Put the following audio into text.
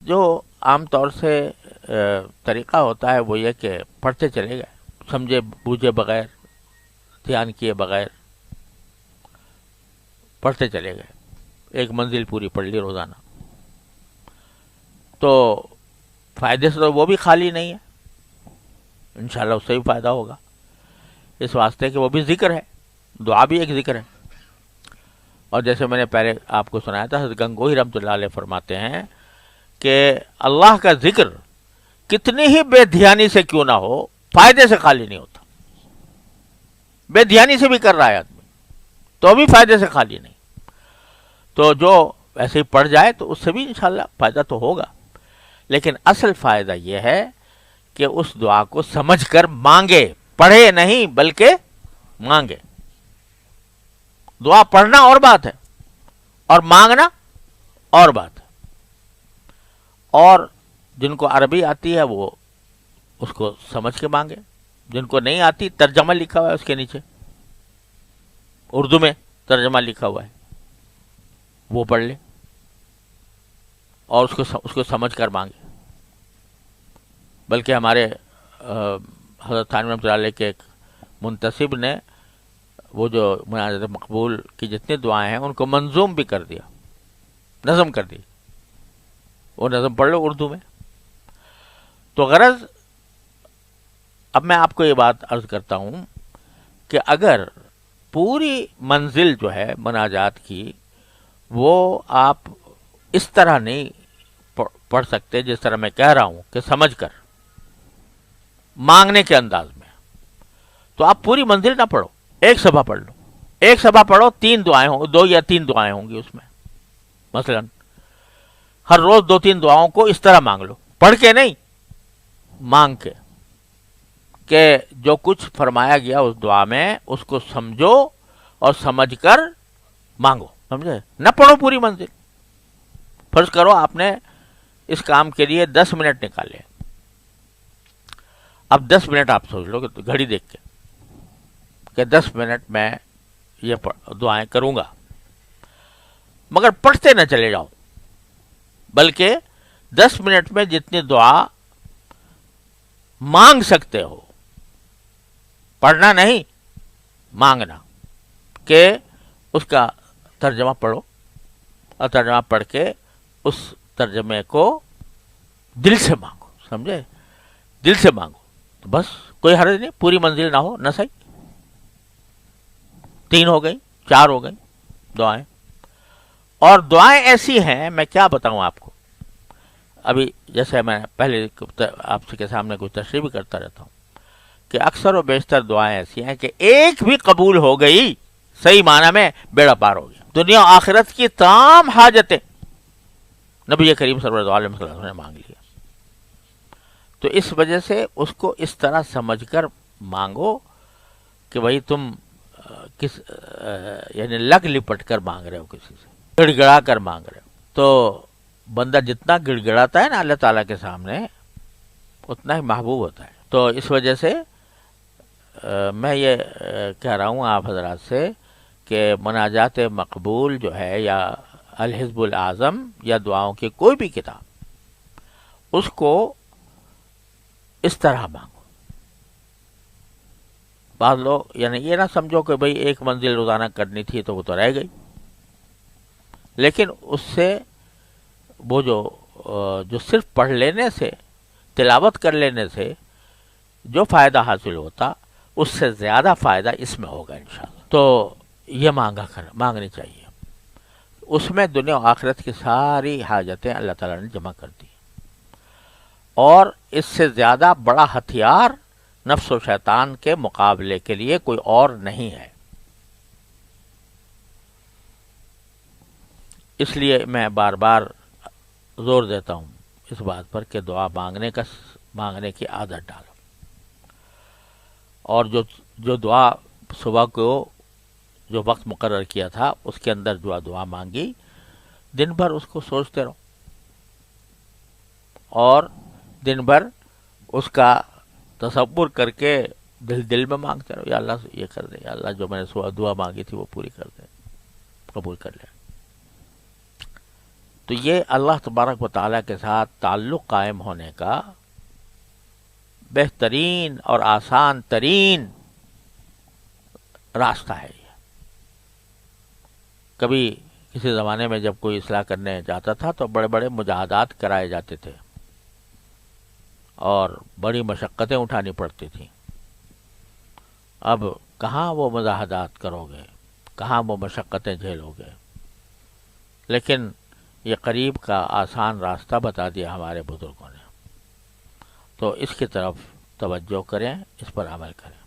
جو عام طور سے طریقہ ہوتا ہے وہ یہ کہ پڑھتے چلے گئے، سمجھے بوجھے بغیر، دھیان کیے بغیر پڑھتے چلے گئے، ایک منزل پوری پڑھ لی روزانہ، تو فائدے سے تو وہ بھی خالی نہیں ہے، انشاءاللہ اس سے بھی فائدہ ہوگا، اس واسطے کہ وہ بھی ذکر ہے، دعا بھی ایک ذکر ہے۔ اور جیسے میں نے پہلے آپ کو سنایا تھا، حضرت گنگوہی رحمۃ اللہ علیہ فرماتے ہیں کہ اللہ کا ذکر کتنی ہی بے دھیانی سے کیوں نہ ہو، فائدے سے خالی نہیں ہوتا۔ بے دھیانی سے بھی کر رہا ہے آدمی تو بھی فائدے سے خالی نہیں، تو جو ایسے ہی پڑھ جائے تو اس سے بھی انشاءاللہ فائدہ تو ہوگا، لیکن اصل فائدہ یہ ہے کہ اس دعا کو سمجھ کر مانگے، پڑھے نہیں بلکہ مانگے۔ دعا پڑھنا اور بات ہے اور مانگنا اور بات ہے، اور جن کو عربی آتی ہے وہ اس کو سمجھ کے مانگے، جن کو نہیں آتی ترجمہ لکھا ہوا ہے اس کے نیچے، اردو میں ترجمہ لکھا ہوا ہے، وہ پڑھ لے اور اس کو سمجھ کر مانگے۔ بلکہ ہمارے حضرت تھانوی رحمۃ اللہ علیہ کے ایک منتسب نے وہ جو مناجات مقبول کی جتنی دعائیں ہیں ان کو منظوم بھی کر دیا، نظم کر دی، وہ نظم پڑھ لو اردو میں۔ تو غرض اب میں آپ کو یہ بات عرض کرتا ہوں کہ اگر پوری منزل جو ہے مناجات کی وہ آپ اس طرح نہیں پڑھ سکتے جس طرح میں کہہ رہا ہوں کہ سمجھ کر مانگنے کے انداز میں، تو آپ پوری منزل نہ پڑھو، ایک صفحہ پڑھ لو، ایک صفحہ پڑھو، 3 دعائیں ہوں، 2 یا 3 دعائیں ہوں گی اس میں، مثلا ہر روز 2-3 دعاؤں کو اس طرح مانگ لو، پڑھ کے نہیں، مانگ کے، کہ جو کچھ فرمایا گیا اس دعا میں اس کو سمجھو اور سمجھ کر مانگو، سمجھے؟ نہ پڑھو پوری منزل۔ فرض کرو آپ نے اس کام کے لیے 10 منٹ نکالے، اب 10 منٹ آپ سوچ لو کہ گھڑی دیکھ کے کہ 10 منٹ میں یہ دعائیں کروں گا، مگر پڑھتے نہ چلے جاؤ، بلکہ 10 منٹ میں جتنی دعا مانگ سکتے ہو، پڑھنا نہیں مانگنا، کہ اس کا ترجمہ پڑھو اور ترجمہ پڑھ کے اس ترجمے کو دل سے مانگو، سمجھے؟ دل سے مانگو تو بس کوئی حرج نہیں، پوری منزل نہ ہو نہ صحیح، 3 ہو گئی، 4 ہو گئی دعائیں۔ اور دعائیں ایسی ہیں، میں کیا بتاؤں آپ کو، ابھی جیسے میں پہلے آپ کے سامنے کچھ تشریح بھی کرتا رہتا ہوں کہ اکثر و بیشتر دعائیں ایسی ہیں کہ ایک بھی قبول ہو گئی صحیح معنی میں بیڑا پار ہو گیا، دنیا و آخرت کی تمام حاجتیں نبی کریم صلی اللہ علیہ وسلم نے مانگ لیا۔ تو اس وجہ سے اس کو اس طرح سمجھ کر مانگو کہ بھائی تم کس یعنی لگ لپٹ کر مانگ رہے ہو، کسی سے گڑ گڑا کر مانگ رہے ہو، تو بندہ جتنا گڑ گڑاتا ہے نا اللہ تعالیٰ کے سامنے اتنا ہی محبوب ہوتا ہے۔ تو اس وجہ سے میں یہ کہہ رہا ہوں آپ حضرات سے کہ مناجات مقبول جو ہے یا الحزب الاعظم یا دعاؤں کی کوئی بھی کتاب، اس کو اس طرح مانگو۔ بعض لوگ یعنی یہ نہ سمجھو کہ بھئی ایک منزل روزانہ کرنی تھی تو وہ تو رہ گئی، لیکن اس سے وہ جو صرف پڑھ لینے سے، تلاوت کر لینے سے جو فائدہ حاصل ہوتا اس سے زیادہ فائدہ اس میں ہوگا انشاءاللہ۔ تو یہ مانگنی چاہیے، اس میں دنیا و آخرت کی ساری حاجتیں اللہ تعالیٰ نے جمع کر دی، اور اس سے زیادہ بڑا ہتھیار نفس و شیطان کے مقابلے کے لیے کوئی اور نہیں ہے۔ اس لیے میں بار بار زور دیتا ہوں اس بات پر کہ دعا مانگنے کی عادت ڈالو، اور جو دعا صبح کو جو وقت مقرر کیا تھا اس کے اندر جو دعا مانگی، دن بھر اس کو سوچتے رہو اور دن بھر اس کا تصور کر کے دل میں مانگتے رہو، یا اللہ یہ کر دے، یا اللہ جو میں نے صبح دعا مانگی تھی وہ پوری کر دے، قبول کر لے۔ تو یہ اللہ تبارک و تعالیٰ کے ساتھ تعلق قائم ہونے کا بہترین اور آسان ترین راستہ ہے یہ۔ کبھی کسی زمانے میں جب کوئی اصلاح کرنے جاتا تھا تو بڑے بڑے مجاہدات کرائے جاتے تھے اور بڑی مشقتیں اٹھانی پڑتی تھیں۔ اب کہاں وہ مجاہدات کرو گے، کہاں وہ مشقتیں جھیلو گے؟ لیکن یہ قریب کا آسان راستہ بتا دیا ہمارے بزرگوں نے، تو اس کی طرف توجہ کریں، اس پر عمل کریں۔